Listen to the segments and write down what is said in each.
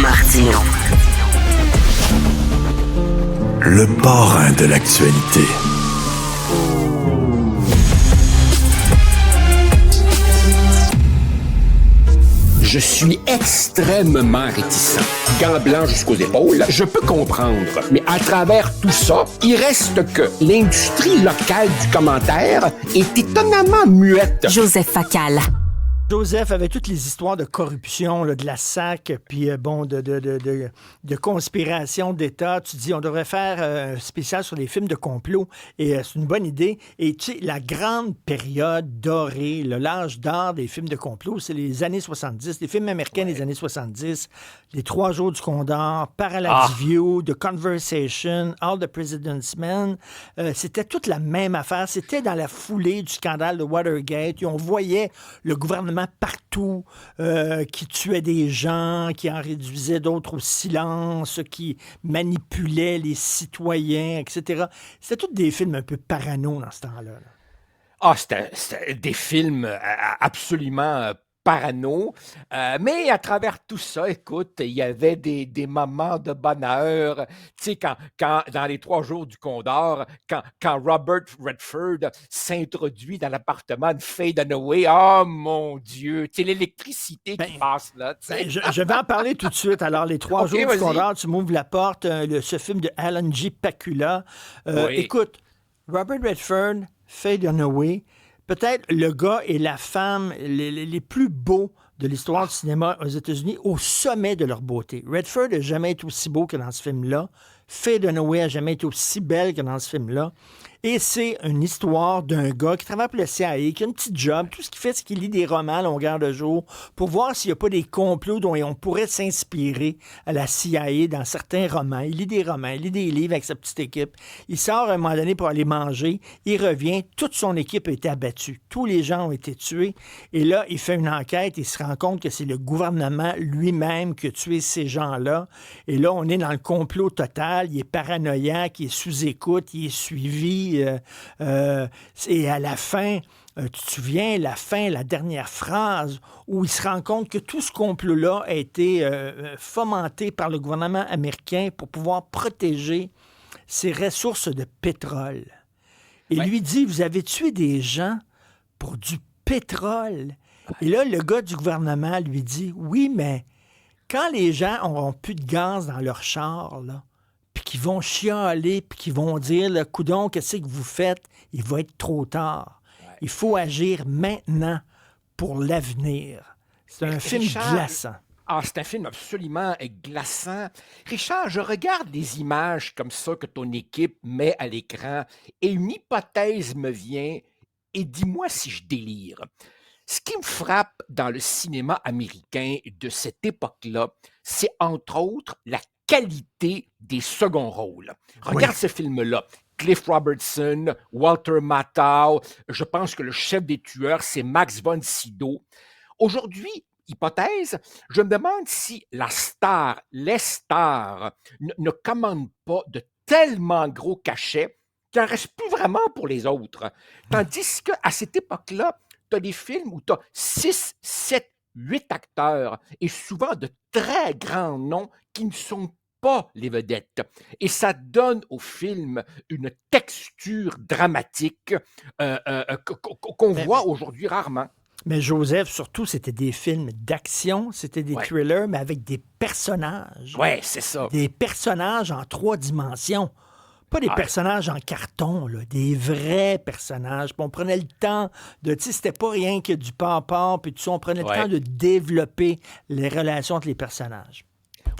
Martino. Le parrain de l'actualité. Je suis extrêmement réticent. Gants blancs jusqu'aux épaules, je peux comprendre. Mais à travers tout ça, il reste que l'industrie locale du commentaire est étonnamment muette. Joseph Facal. Joseph, avec toutes les histoires de corruption, là, de la SAC, puis de conspiration d'État, tu dis on devrait faire un spécial sur les films de complot, et c'est une bonne idée. Et tu sais, la grande période dorée, l'âge d'or des films de complot, c'est les années 70, les films américains des années 70, Les 3 jours du Condor, Parallax View, The Conversation, All the President's Men. C'était toute la même affaire. C'était dans la foulée du scandale de Watergate. Et on voyait le gouvernement partout, qui tuait des gens, qui en réduisait d'autres au silence, qui manipulait les citoyens, etc. C'était tous des films un peu parano dans ce temps-là. C'était des films absolument parano, mais à travers tout ça, écoute, il y avait des moments de bonheur. Tu sais, quand dans les 3 jours du Condor, quand Robert Redford s'introduit dans l'appartement de Faye Dunaway, oh mon Dieu, tu sais, l'électricité qui passe là. Je vais en parler tout de suite. Alors, les 3 jours du Condor, tu m'ouvres la porte, ce film de Alan J. Pakula. Écoute, Robert Redford, Faye Dunaway, peut-être le gars et la femme les plus beaux de l'histoire du cinéma aux États-Unis, au sommet de leur beauté. Redford n'a jamais été aussi beau que dans ce film-là. Faye Dunaway n'a jamais été aussi belle que dans ce film-là. Et c'est une histoire d'un gars qui travaille pour le CIA, qui a une petite job. Tout ce qu'il fait, c'est qu'il lit des romans à longueur de jour pour voir s'il n'y a pas des complots dont on pourrait s'inspirer à la CIA dans certains romans. Il lit des romans, il lit des livres avec sa petite équipe. Il sort à un moment donné pour aller manger. Il revient. Toute son équipe a été abattue. Tous les gens ont été tués. Et là, il fait une enquête. Il se rend compte que c'est le gouvernement lui-même qui a tué ces gens-là. Et là, on est dans le complot total. Il est paranoïaque, il est sous écoute, il est suivi. Et à la fin, tu te souviens, la dernière phrase où il se rend compte que tout ce complot-là a été fomenté par le gouvernement américain pour pouvoir protéger ses ressources de pétrole. Et lui dit, vous avez tué des gens pour du pétrole. Et là, le gars du gouvernement lui dit, oui, mais quand les gens n'auront plus de gaz dans leur char, là, puis qu'ils vont chialer, puis qu'ils vont dire, « Coudon, qu'est-ce que vous faites? » Il va être trop tard. Ouais. Il faut agir maintenant pour l'avenir. C'est un film glaçant. C'est un film absolument glaçant. Richard, je regarde des images comme ça que ton équipe met à l'écran et une hypothèse me vient et dis-moi si je délire. Ce qui me frappe dans le cinéma américain de cette époque-là, c'est entre autres la qualité des seconds rôles. Regarde ce film-là. Cliff Robertson, Walter Matthau, je pense que le chef des tueurs, c'est Max von Sydow. Aujourd'hui, hypothèse, je me demande si les stars ne commandent pas de tellement gros cachets qu'il n'en reste plus vraiment pour les autres. Tandis qu'à cette époque-là, tu as des films où tu as 6, 7, 8 acteurs et souvent de très grands noms qui ne sont pas les vedettes. Et ça donne au film une texture dramatique qu'on voit aujourd'hui rarement. Mais Joseph, surtout, c'était des films d'action, c'était des thrillers, mais avec des personnages. Ouais, c'est ça. Des personnages en 3 dimensions. Pas des personnages en carton, là, des vrais personnages. Puis on prenait le temps de... Tu sais, c'était pas rien que du papa, puis tout ça. On prenait le temps de développer les relations entre les personnages.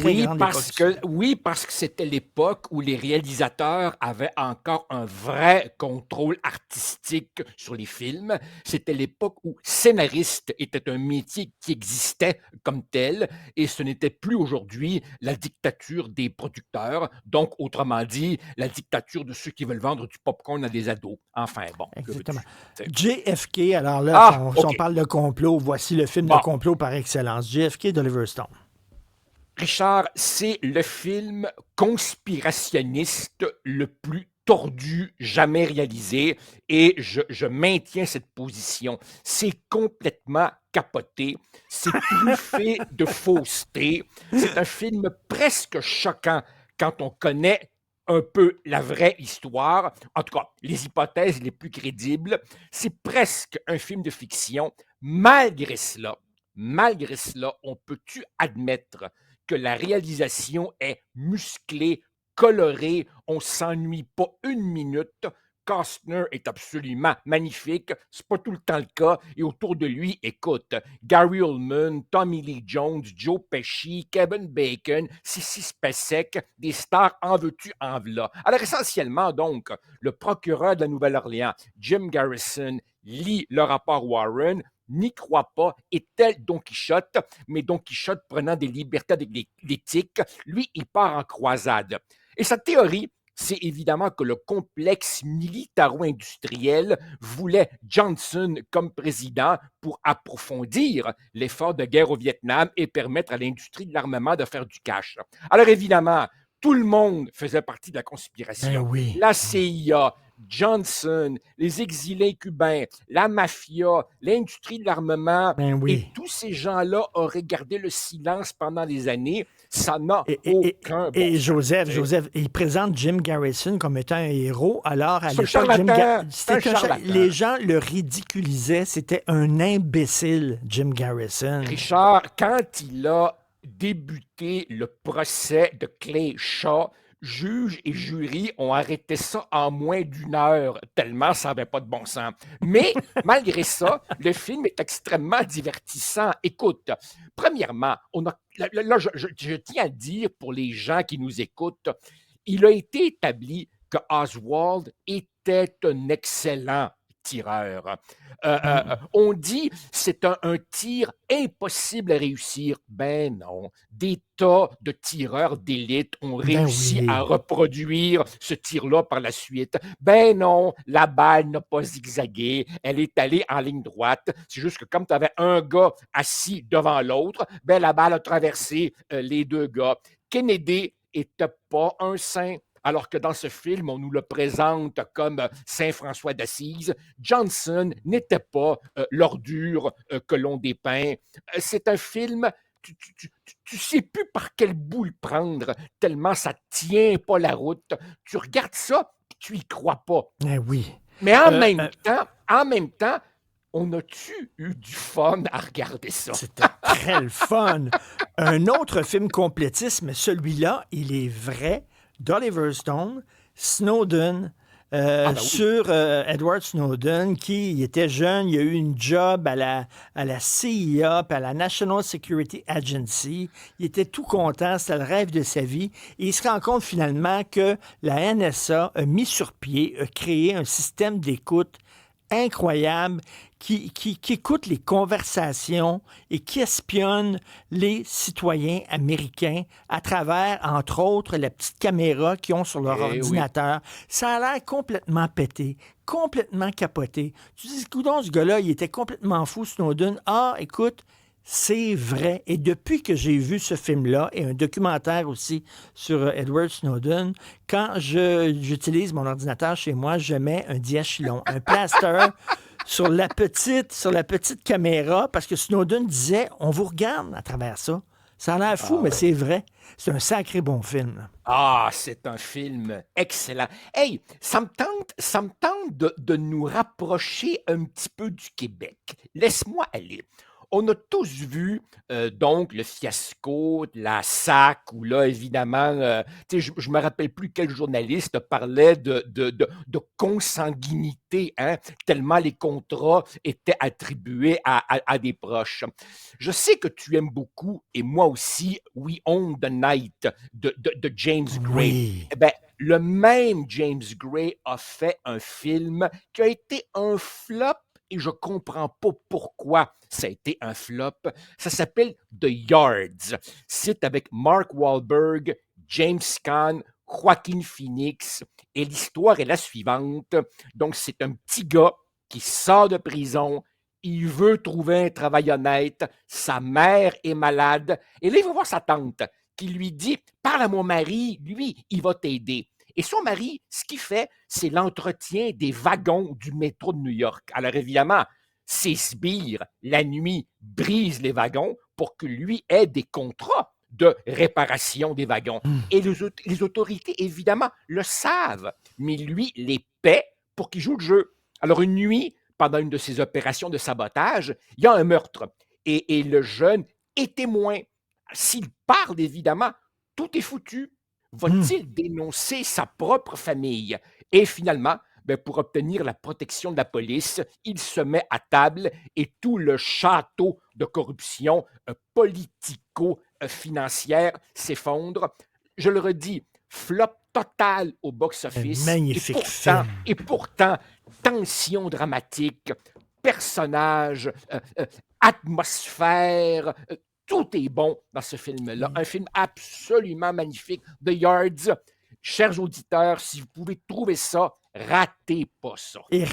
Oui, parce que c'était l'époque où les réalisateurs avaient encore un vrai contrôle artistique sur les films. C'était l'époque où scénariste était un métier qui existait comme tel et ce n'était plus aujourd'hui la dictature des producteurs. Donc, autrement dit, la dictature de ceux qui veulent vendre du popcorn à des ados. Enfin, bon. Exactement. JFK, alors là, si on parle de complot, voici le film de complot par excellence. JFK d'Oliver Stone. Richard, c'est le film conspirationniste le plus tordu jamais réalisé et je maintiens cette position. C'est complètement capoté. C'est truffé de fausseté. C'est un film presque choquant quand on connaît un peu la vraie histoire, en tout cas les hypothèses les plus crédibles. C'est presque un film de fiction. Malgré cela, on peut-tu admettre que la réalisation est musclée, colorée, on s'ennuie pas une minute. Costner est absolument magnifique, c'est pas tout le temps le cas, et autour de lui, écoute, Gary Oldman, Tommy Lee Jones, Joe Pesci, Kevin Bacon, Sissy Spacek, des stars en veux-tu, en v'là. Alors essentiellement donc, le procureur de la Nouvelle-Orléans, Jim Garrison, lit le rapport Warren, n'y croit pas, est tel Don Quichotte, mais Don Quichotte prenant des libertés avec l'éthique, lui, il part en croisade. Et sa théorie, c'est évidemment que le complexe militaro-industriel voulait Johnson comme président pour approfondir l'effort de guerre au Vietnam et permettre à l'industrie de l'armement de faire du cash. Alors évidemment, tout le monde faisait partie de la conspiration. Oui. La CIA, Johnson, les exilés cubains, la mafia, l'industrie de l'armement, et tous ces gens-là auraient gardé le silence pendant des années. Ça n'a aucun bon et sens. Joseph, il présente Jim Garrison comme étant un héros, alors à C'est un l'époque, charlatan. Les gens le ridiculisaient, c'était un imbécile, Jim Garrison. Richard, quand il a débuté le procès de Clay Shaw, juges et jurys ont arrêté ça en moins d'une heure, tellement ça n'avait pas de bon sens. Mais malgré ça, le film est extrêmement divertissant. Écoute, premièrement, je tiens à dire pour les gens qui nous écoutent, il a été établi que Oswald était un excellent tireur. On dit c'est un tir impossible à réussir. Ben non. Des tas de tireurs d'élite ont réussi à reproduire ce tir-là par la suite. Ben non, la balle n'a pas zigzagué, elle est allée en ligne droite. C'est juste que comme tu avais un gars assis devant l'autre, ben la balle a traversé les deux gars. Kennedy était pas un saint. Alors que dans ce film, on nous le présente comme Saint François d'Assise. Johnson n'était pas l'ordure que l'on dépeint. C'est un film, tu sais plus par quel bout le prendre, tellement ça tient pas la route. Tu regardes ça, tu y crois pas. Oui. Mais en même temps, on a-tu eu du fun à regarder ça? C'était très le fun. Un autre film complétiste, mais celui-là, il est vrai, d'Oliver Stone, Snowden, sur Edward Snowden, qui était jeune, il a eu une job à la CIA, puis à la National Security Agency. Il était tout content, c'était le rêve de sa vie. Et il se rend compte finalement que la NSA a mis sur pied, a créé un système d'écoute incroyable qui écoute les conversations et qui espionne les citoyens américains à travers, entre autres, la petite caméra qu'ils ont sur leur ordinateur. Oui. Ça a l'air complètement pété, complètement capoté. Tu dis, coudonc, ce gars-là, il était complètement fou, Snowden. Ah, écoute, c'est vrai. Et depuis que j'ai vu ce film-là, et un documentaire aussi sur Edward Snowden, quand j'utilise mon ordinateur chez moi, je mets un diachylon, un plaster sur la petite caméra, parce que Snowden disait, on vous regarde à travers ça. Ça a l'air fou, mais c'est vrai. C'est un sacré bon film. Ah, c'est un film excellent. Hey, ça me tente de nous rapprocher un petit peu du Québec. Laisse-moi aller. On a tous vu donc le fiasco de la SAC où là, évidemment, je ne me rappelle plus quel journaliste parlait de consanguinité, hein, tellement les contrats étaient attribués à des proches. Je sais que tu aimes beaucoup, et moi aussi, We Own the Night de James Gray. Oui. Eh bien, le même James Gray a fait un film qui a été un flop, et je ne comprends pas pourquoi ça a été un flop. Ça s'appelle The Yards. C'est avec Mark Wahlberg, James Caan, Joaquin Phoenix. Et l'histoire est la suivante. Donc, c'est un petit gars qui sort de prison. Il veut trouver un travail honnête. Sa mère est malade. Et là, il va voir sa tante qui lui dit « Parle à mon mari, lui, il va t'aider. » Et son mari, ce qu'il fait, c'est l'entretien des wagons du métro de New York. Alors évidemment, ses sbires, la nuit, brisent les wagons pour que lui ait des contrats de réparation des wagons. Et les autorités, évidemment, le savent, mais lui les paie pour qu'il joue le jeu. Alors, une nuit, pendant une de ses opérations de sabotage, il y a un meurtre. Et le jeune est témoin. S'il parle, évidemment, tout est foutu. Va-t-il dénoncer sa propre famille? Et finalement, pour obtenir la protection de la police, il se met à table et tout le château de corruption politico-financière s'effondre. Je le redis, flop total au box-office. Magnifique et pourtant, tension dramatique, personnages, atmosphère, tout est bon dans ce film-là. Un film absolument magnifique. The Yards. Chers auditeurs, si vous pouvez trouver ça, ratez pas ça. Et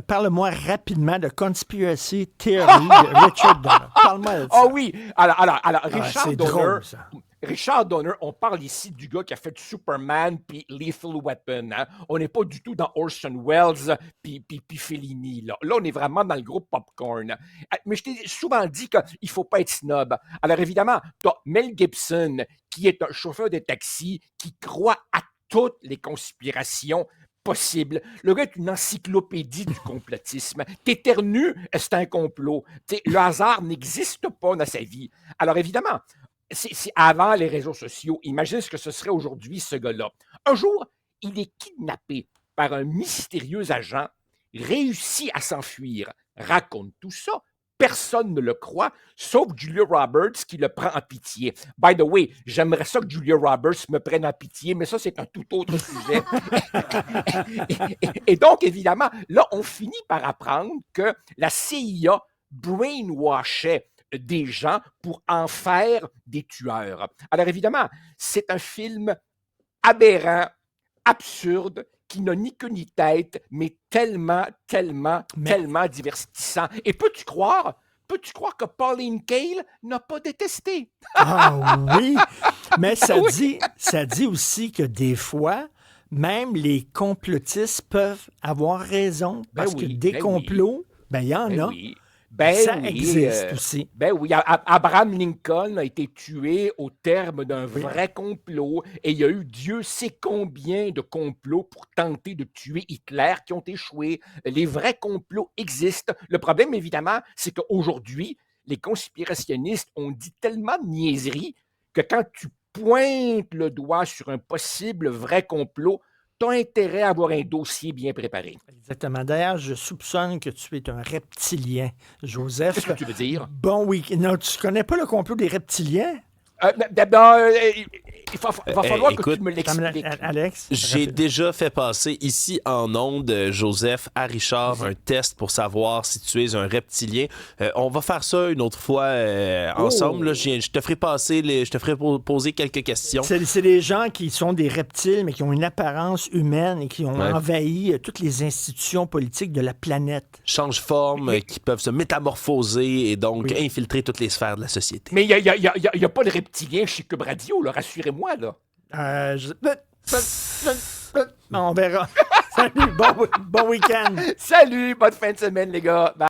parle-moi rapidement de Conspiracy Theory de Richard Donner. Parle-moi de ça. Ah oui! Alors Richard c'est Donner, drôle, ça. Richard Donner, on parle ici du gars qui a fait Superman puis Lethal Weapon. Hein? On n'est pas du tout dans Orson Welles puis Fellini. Là, on est vraiment dans le groupe popcorn. Mais je t'ai souvent dit qu'il ne faut pas être snob. Alors évidemment, tu as Mel Gibson, qui est un chauffeur de taxi qui croit à toutes les conspirations possibles. Le gars est une encyclopédie du complotisme. T'éternues, c'est un complot. Le hasard n'existe pas dans sa vie. Alors évidemment, c'est avant les réseaux sociaux. Imagine ce que ce serait aujourd'hui, ce gars-là. Un jour, il est kidnappé par un mystérieux agent, réussit à s'enfuir, raconte tout ça. Personne ne le croit, sauf Julia Roberts qui le prend en pitié. By the way, j'aimerais ça que Julia Roberts me prenne en pitié, mais ça, c'est un tout autre sujet. et donc, évidemment, là, on finit par apprendre que la CIA brainwashait des gens pour en faire des tueurs. Alors, évidemment, c'est un film aberrant, absurde, qui n'a ni queue ni tête, mais tellement divertissant. Et peux-tu croire que Pauline Kael n'a pas détesté? Ah oui, mais ça dit aussi que des fois, même les complotistes peuvent avoir raison, parce que des complots, il y en a. Oui. Ça existe aussi. Abraham Lincoln a été tué au terme d'un vrai complot et il y a eu Dieu sait combien de complots pour tenter de tuer Hitler qui ont échoué. Les vrais complots existent. Le problème, évidemment, c'est qu'aujourd'hui, les conspirationnistes ont dit tellement de niaiseries que quand tu pointes le doigt sur un possible vrai complot, tu as intérêt à avoir un dossier bien préparé. Exactement. D'ailleurs, je soupçonne que tu es un reptilien, Joseph. Qu'est-ce que tu veux dire? Bon week-end. Non, tu connais pas le complot des reptiliens? Il va falloir que tu me l'expliques. Alex? J'ai déjà fait passer ici en ondes, Joseph, à Richard, un test pour savoir si tu es un reptilien. On va faire ça une autre fois ensemble. Là, je te ferai poser quelques questions. C'est des gens qui sont des reptiles, mais qui ont une apparence humaine et qui ont envahi toutes les institutions politiques de la planète. Changent forme, qui peuvent se métamorphoser et donc infiltrer toutes les sphères de la société. Mais il n'y a pas de reptilien chez Cube Radio, là, rassurez-moi. Là. On verra. Salut, bon week-end. Salut, bonne fin de semaine, les gars. Bye.